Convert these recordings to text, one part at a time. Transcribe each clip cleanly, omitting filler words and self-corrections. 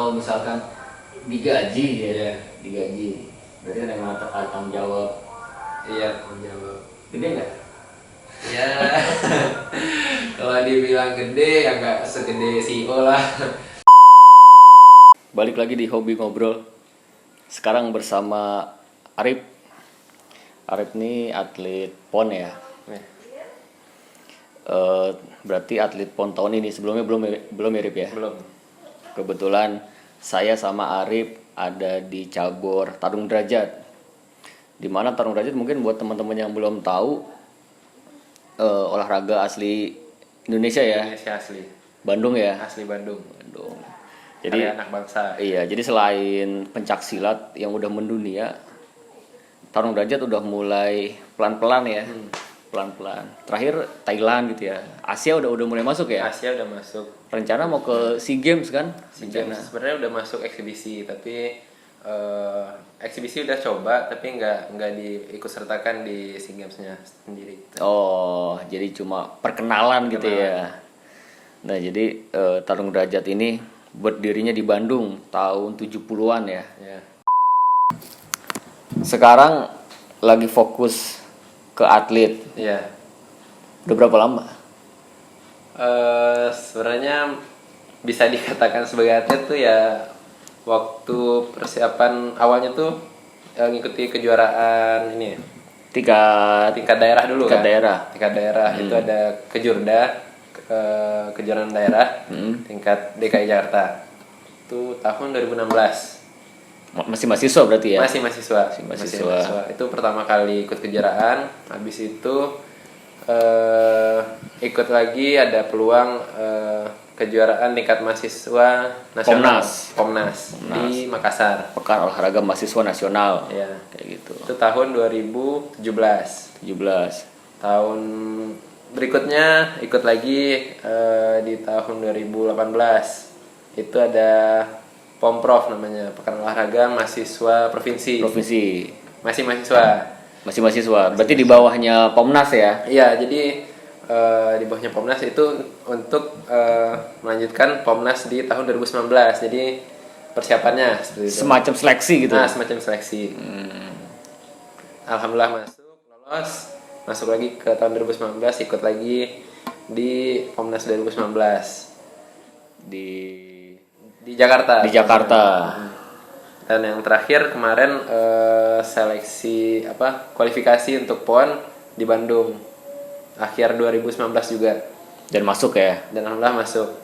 kalau misalkan digaji ya, Iya. digaji, berarti kan yang ada tanggung jawab. Iya, tanggung jawab. Gede nggak? Ya, kalau dibilang gede ya nggak segede CEO lah. Balik lagi di Hobi Ngobrol. Sekarang bersama Arif. Arif ini atlet PON ya. Berarti atlet PON tahun ini. Sebelumnya belum Arif ya? Belum. Kebetulan saya sama Arif ada di cabur tarung derajat. Dimana tarung derajat mungkin buat teman-teman yang belum tahu, olahraga asli Indonesia ya. Indonesia asli. Bandung ya. Asli Bandung. Bandung. Jadi Jadi anak bangsa. iya, jadi selain pencak silat yang udah mendunia, tarung derajat udah mulai pelan-pelan ya. Pelan-pelan. Terakhir Thailand gitu ya. Asia udah mulai masuk ya. Asia udah masuk. Rencana mau ke SEA Games kan? SEA Games sebenarnya udah masuk eksibisi, tapi eksibisi udah coba, tapi nggak diikut sertakan di SEA Games-nya sendiri. Oh, jadi cuma perkenalan gitu ya. Nah, jadi tarung derajat ini berdirinya di Bandung tahun 70-an ya. Ya. Sekarang lagi fokus ke atlet. Iya. Udah berapa lama? Sebenarnya bisa dikatakan sebagai atlet tuh ya waktu persiapan awalnya tuh ngikuti kejuaraan ini ya, tingkat daerah dulu tingkat kan. daerah. Tingkat daerah itu ada kejurda, kejuaraan daerah tingkat DKI Jakarta. Itu tahun 2016. Masih mahasiswa berarti ya? Masih mahasiswa. mahasiswa. Itu pertama kali ikut kejuaraan. Habis itu ikut lagi ada peluang kejuaraan tingkat mahasiswa nasional. Pomnas di Makassar. Pekan Olahraga Mahasiswa Nasional. Ya. Kayak gitu. Itu tahun 2017. 17. Tahun berikutnya ikut lagi di tahun 2018. Itu ada Pomprov namanya, Pekan Olahraga Mahasiswa Provinsi. Masih mahasiswa. Berarti di bawahnya Pomnas ya? Iya, jadi di bawahnya Pomnas itu untuk melanjutkan Pomnas di tahun 2019. Jadi persiapannya seperti itu. Semacam seleksi gitu. Nah, semacam seleksi. Alhamdulillah lolos, masuk lagi ke tahun 2019, ikut lagi di Pomnas 2019 di Jakarta. Dan yang terakhir kemarin seleksi kualifikasi untuk PON di Bandung akhir 2019 juga. Dan masuk ya? Dan alhamdulillah masuk.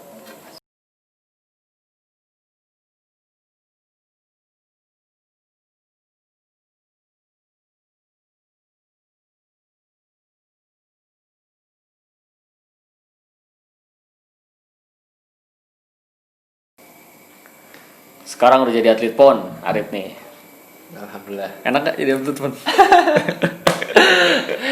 Sekarang udah jadi atlet PON, Arif nih. Alhamdulillah. Enak gak jadi atlet PON?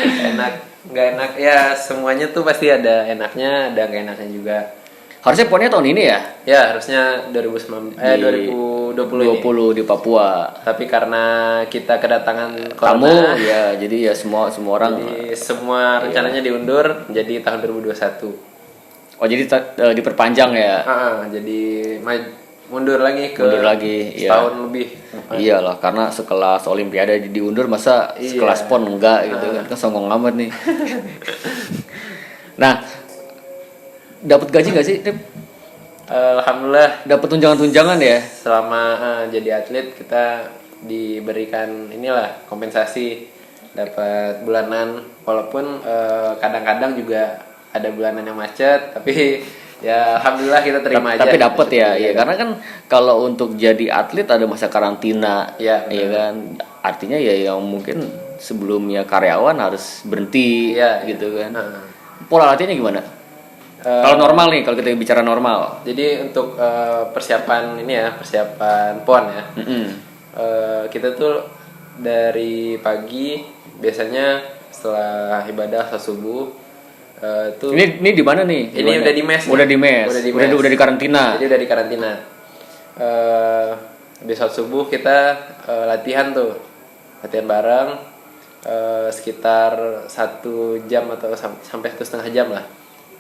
Enak, nggak enak ya, semuanya tuh pasti ada enaknya, ada nggak enaknya juga. Harusnya PON-nya tahun ini ya? Ya, harusnya 2020 ini. Di Papua. Tapi karena kita kedatangan Tamu corona, ya, jadi ya semua orang. jadi semua rencananya diundur jadi tahun 2021. Oh, jadi diperpanjang ya? Jadi mundur lagi ya. setahun lebih. Iyalah, karena sekelas Olimpiade diundur, masa sekelas PON enggak gitu kan? Kan songong amat nih. Nah, dapat gaji nggak sih, Rip? Alhamdulillah. Dapat tunjangan-tunjangan ya? Selama jadi atlet kita diberikan inilah kompensasi, dapat bulanan, walaupun kadang-kadang juga ada bulanan yang macet, tapi ya alhamdulillah kita terima aja. Tapi dapat ya, karena kan kalau untuk jadi atlet ada masa karantina, ya kan, artinya ya yang mungkin sebelumnya karyawan harus berhenti, gitu kan. Pola latihannya gimana? Kalau normal nih, kalau kita bicara normal. Jadi untuk persiapan PON ya, kita tuh dari pagi biasanya setelah ibadah subuh. Ini di mana nih? Ini udah di mes. Udah di karantina. Jadi udah di karantina. Habis sholat subuh kita latihan bareng sekitar 1 jam atau sampai 1,5 jam lah.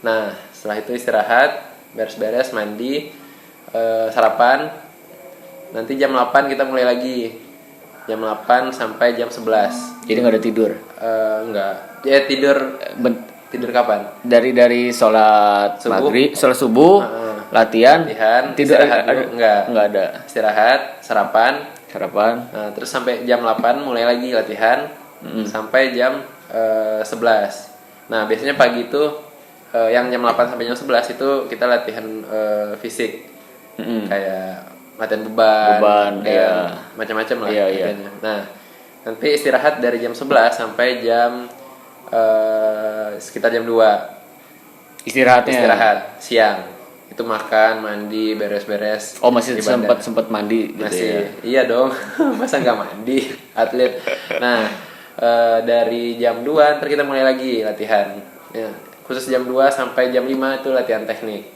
Nah, setelah itu istirahat, beres-beres, mandi, sarapan, Nanti jam 8 kita mulai lagi. Jam 8 sampai jam 11. Jadi nggak ada tidur. Enggak. Ya tidur tidur kapan? Dari sholat Subuh. maghrib, sholat subuh, latihan, tidur istirahat dulu. nggak ada. Istirahat, sarapan. Sarapan. Terus sampai jam 8 mulai lagi latihan sampai jam 11. Nah, biasanya pagi itu yang jam 8 sampai jam 11 itu kita latihan fisik. Kayak latihan beban Beban, iya. macam-macam lah Iya. latihannya. Nah, nanti istirahat dari jam 11 sampai jam sekitar jam 2. Istirahat Siang. Itu makan, mandi, beres-beres. Oh, masih ibadah. sempat mandi gitu Masih. ya. Iya dong. Masa nggak mandi atlet. Nah, dari jam 2 ntar kita mulai lagi latihan. Ya, khusus jam 2 sampai jam 5 itu latihan teknik.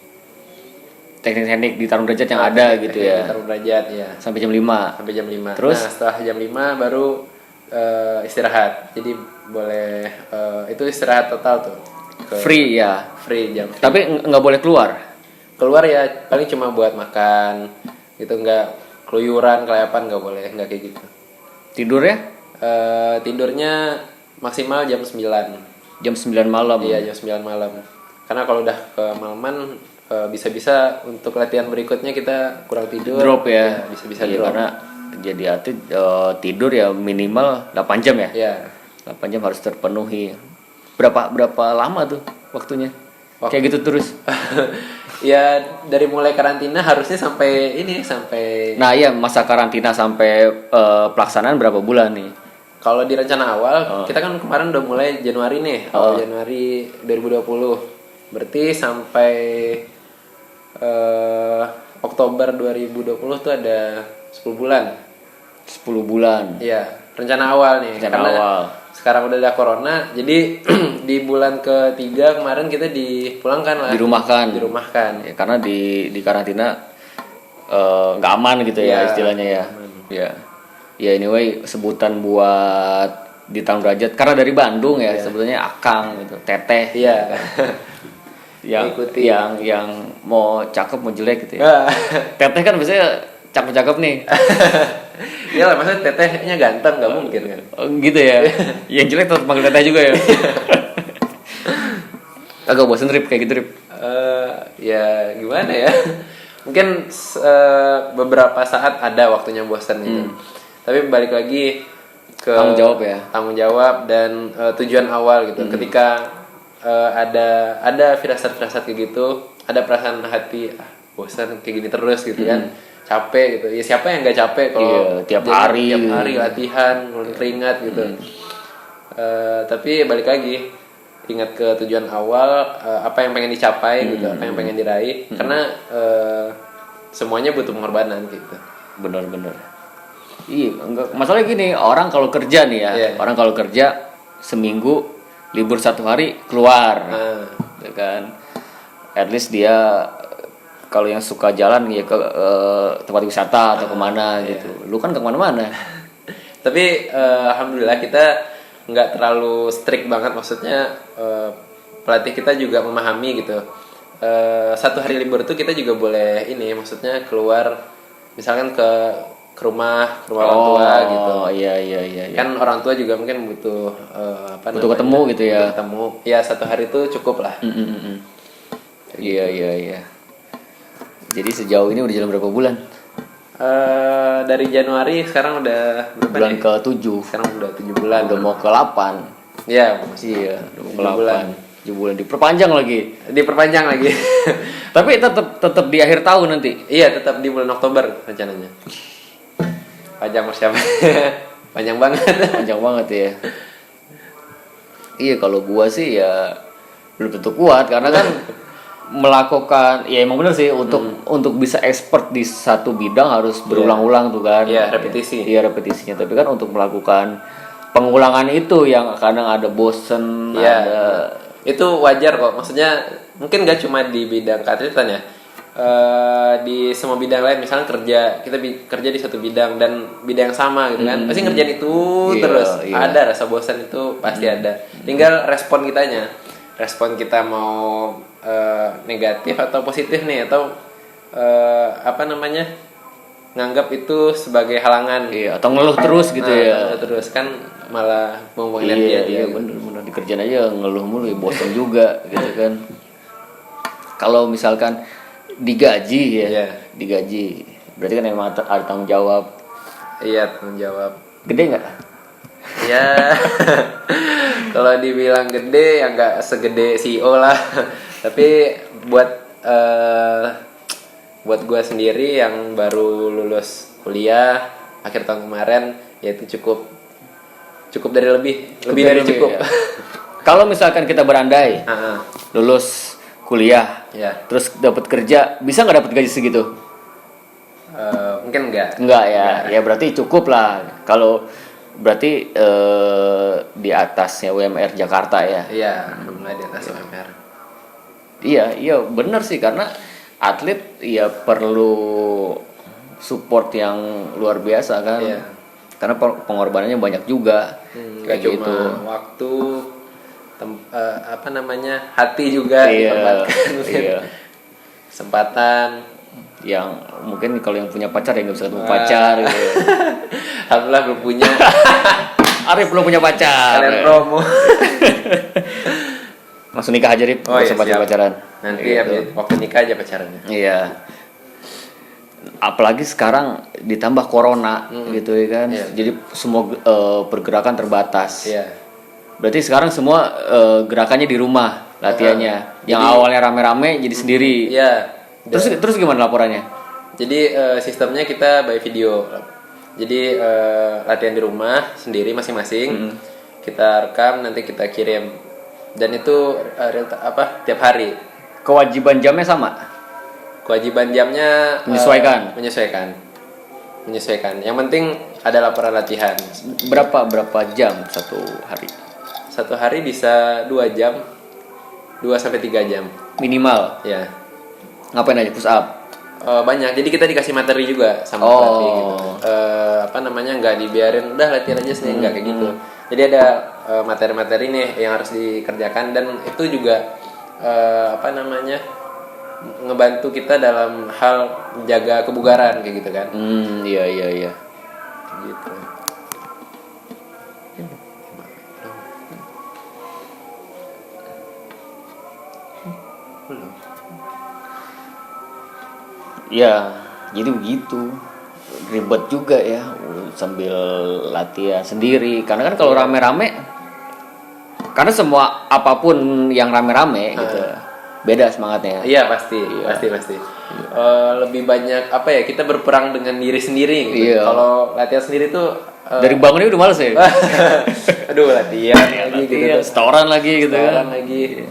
Teknik-teknik di tarung derajat yang ada gitu ya. Taruh derajat ya. Sampai jam 5. Sampai jam 5. Terus? Nah, setelah jam 5 baru istirahat. Jadi boleh itu istirahat total tuh. Free ya. Free jam. Tapi nggak boleh keluar. Keluar ya paling cuma buat makan. Gitu, nggak keluyuran, kelayapan nggak boleh, nggak kayak gitu. Tidur ya? Tidurnya maksimal jam 9. Jam 9 malam. Iya, jam 9 malam. Karena kalau udah kemalaman bisa-bisa untuk latihan berikutnya kita kurang tidur. Drop ya. Bisa-bisa Iya, drop. karena jadi atlet tidur ya minimal 8 jam ya. Iya. 8 jam harus terpenuhi. Berapa lama tuh waktunya? Kayak gitu terus. Ya dari mulai karantina harusnya sampai Nah, iya masa karantina sampai pelaksanaan berapa bulan nih? kalau di rencana awal kita kan kemarin udah mulai Januari nih, awal Januari 2020. Berarti sampai Oktober 2020 tuh ada 10 bulan. 10 bulan. Iya, rencana awal nih. Rencana Karena awal. sekarang udah ada corona, jadi di bulan ketiga kemarin kita dipulangkan lah. Dirumahkan. Ya, karena di karantina nggak aman gitu ya Iya, istilahnya ya. Ya. Ya anyway sebutan buat di tarung derajat karena dari Bandung ya sebetulnya Akang gitu, Teteh. Iya. Ikuti. yang mau cakep mau jelek gitu ya. Teteh kan biasanya cakep-cakep nih. Iya lah, maksudnya tetehnya ganteng nggak mungkin kan? Oh, gitu ya. Yang jelek tetap panggil Teteh juga ya. Agak bosen Rip kayak gitu Rip. Ya gimana ya? Mungkin beberapa saat ada waktunya bosan gitu. Tapi balik lagi ke Tanggung jawab ya. Tanggung jawab dan tujuan awal gitu. Ketika ada firasat-firasat kayak gitu, ada perasaan hati bosan kayak gini terus gitu kan. Capek gitu. Ya siapa yang nggak capek kalau tiap hari latihan, ngeluarin keringat gitu. Tapi balik lagi ingat ke tujuan awal, apa yang pengen dicapai gitu, apa yang pengen diraih, karena semuanya butuh pengorbanan gitu. Bener-bener. Iya, enggak masalahnya gini, orang kalau kerja nih ya, orang kalau kerja seminggu libur 1 hari keluar, ya kan? At least dia kalau yang suka jalan ya ke tempat wisata atau kemana gitu. Lu kan kemana-mana. Tapi alhamdulillah kita nggak terlalu strict banget, maksudnya pelatih kita juga memahami gitu. 1 hari libur itu kita juga boleh ini, maksudnya keluar misalkan ke rumah orang tua gitu. Oh iya. Kan orang tua juga mungkin butuh butuh ketemu gitu ya. Butuh ketemu. Ya 1 hari itu cukup lah. Iya. Jadi sejauh ini udah jalan berapa bulan? Dari Januari sekarang udah berapa Bulan nih? ke-7. Sekarang udah 7 bulan. Udah mau ke-8. Iya, Iya, udah mau 7 bulan. ke-8. 7 bulan diperpanjang lagi. Diperpanjang lagi. Tapi tetap di akhir tahun nanti. Iya, tetap di bulan Oktober rencananya. Panjang persiapan. Panjang banget. Panjang banget ya. Iya, kalau gua sih ya belum tentu kuat karena kan melakukan ya emang bener sih untuk bisa expert di satu bidang harus berulang-ulang tuh kan. Iya, repetisi. Iya, repetisinya. Tapi kan untuk melakukan pengulangan itu yang kadang ada bosen, ada itu wajar kok. Maksudnya mungkin gak cuma di bidang keatletan ya. Di semua bidang lain, misalnya kita kerja di satu bidang dan bidang yang sama gitu kan, pasti ngerjain itu terus. Ada rasa bosan itu pasti ada. Tinggal respon kita mau negatif atau positif nih, atau nganggap itu sebagai halangan. Iya, atau ngeluh terus gitu ya. Ngeluh terus kan malah buang-buang Iya, energi iya bener-bener di kerjaan aja ngeluh mulu ya, bosan juga gitu kan. Kalau misalkan digaji ya, Iya. digaji, berarti kan emang ada tanggung jawab. Iya, tanggung jawab. Gede nggak? Ya, kalau dibilang gede ya nggak segede CEO lah. Tapi buat gue sendiri yang baru lulus kuliah akhir tahun kemarin, ya itu cukup dari lebih dari cukup. Ya. Kalau misalkan kita berandai lulus kuliah, ya. Terus dapat kerja, bisa nggak dapat gaji segitu? Mungkin enggak. Enggak ya, ya berarti cukup lah. Kalau berarti di atasnya UMR Jakarta ya. Iya, alhamdulillah di atas UMR. Iya benar sih, karena atlet ya perlu support yang luar biasa kan. Iya. Karena pengorbanannya banyak juga. Gak cuma gitu. waktu, hati juga ditempatkan. Iya. Kesempatan. Yang mungkin kalau yang punya pacar ya nggak bisa ketemu pacar gitu. Alhamdulillah belum punya. Arif belum punya pacar. Kalian promo. Langsung nikah aja, Rip. Oh iya, Sempat pacaran. Nanti gitu. waktu nikah aja pacarannya. Iya. Apalagi sekarang ditambah corona gitu ya kan. Iya. Jadi semua pergerakan terbatas. Iya. Berarti sekarang semua gerakannya di rumah latihannya. Yang awalnya rame-rame jadi sendiri. Iya. Terus gimana laporannya? Jadi sistemnya kita by video. Jadi latihan di rumah sendiri masing-masing. Kita rekam, nanti kita kirim. Dan itu tiap hari. Kewajiban jamnya sama? Kewajiban jamnya menyesuaikan. Yang penting ada laporan latihan. Berapa jam satu hari? Satu hari bisa 2 jam. 2 sampai 3 jam. Minimal. Ya. Ngapain aja, push up? Banyak. Jadi kita dikasih materi juga sama pelatih gitu. Nggak dibiarin udah latihan aja sendiri, nggak kayak gitu. Jadi ada materi-materi nih yang harus dikerjakan, dan itu juga ngebantu kita dalam hal menjaga kebugaran kayak gitu kan. Iya. Gitu. Ya, jadi begitu. Ribet juga ya sambil latihan sendiri. Karena kan kalau rame-rame, karena semua apapun yang rame-rame gitu, beda semangatnya. Iya pasti. Lebih banyak kita berperang dengan diri sendiri gitu. Iya. Kalau latihan sendiri tuh dari bangunnya udah males ya. Aduh latihan lagi gitu. Setoran lagi gitu kan. Lagi.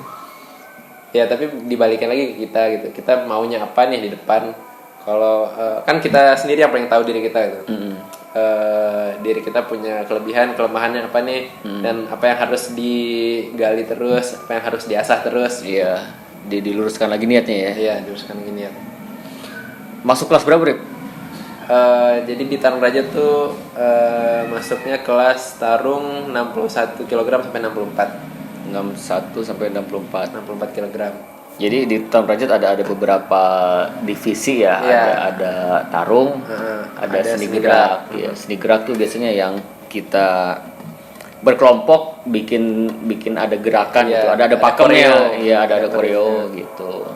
Ya tapi dibalikin lagi ke kita gitu. Kita maunya apa nih di depan? Kalau kan kita sendiri yang paling tahu diri kita gitu. Diri kita punya kelebihan, kelemahannya apa nih, dan apa yang harus digali terus, apa yang harus diasah terus. Iya, diluruskan lagi niatnya ya. Iya, diluruskan lagi niat. Masuk kelas berapa, Rip? Jadi di Tarung Derajat tuh masuknya kelas tarung 61 kg sampai 64. 61 sampai 64 kg. Jadi di Tarung Derajat ada beberapa divisi ya. Ada tarung, ada seni gerak. Ya, seni gerak tuh biasanya yang kita berkelompok bikin ada gerakan gitu. Ada pakemnya. Iya, ada koreo gitu.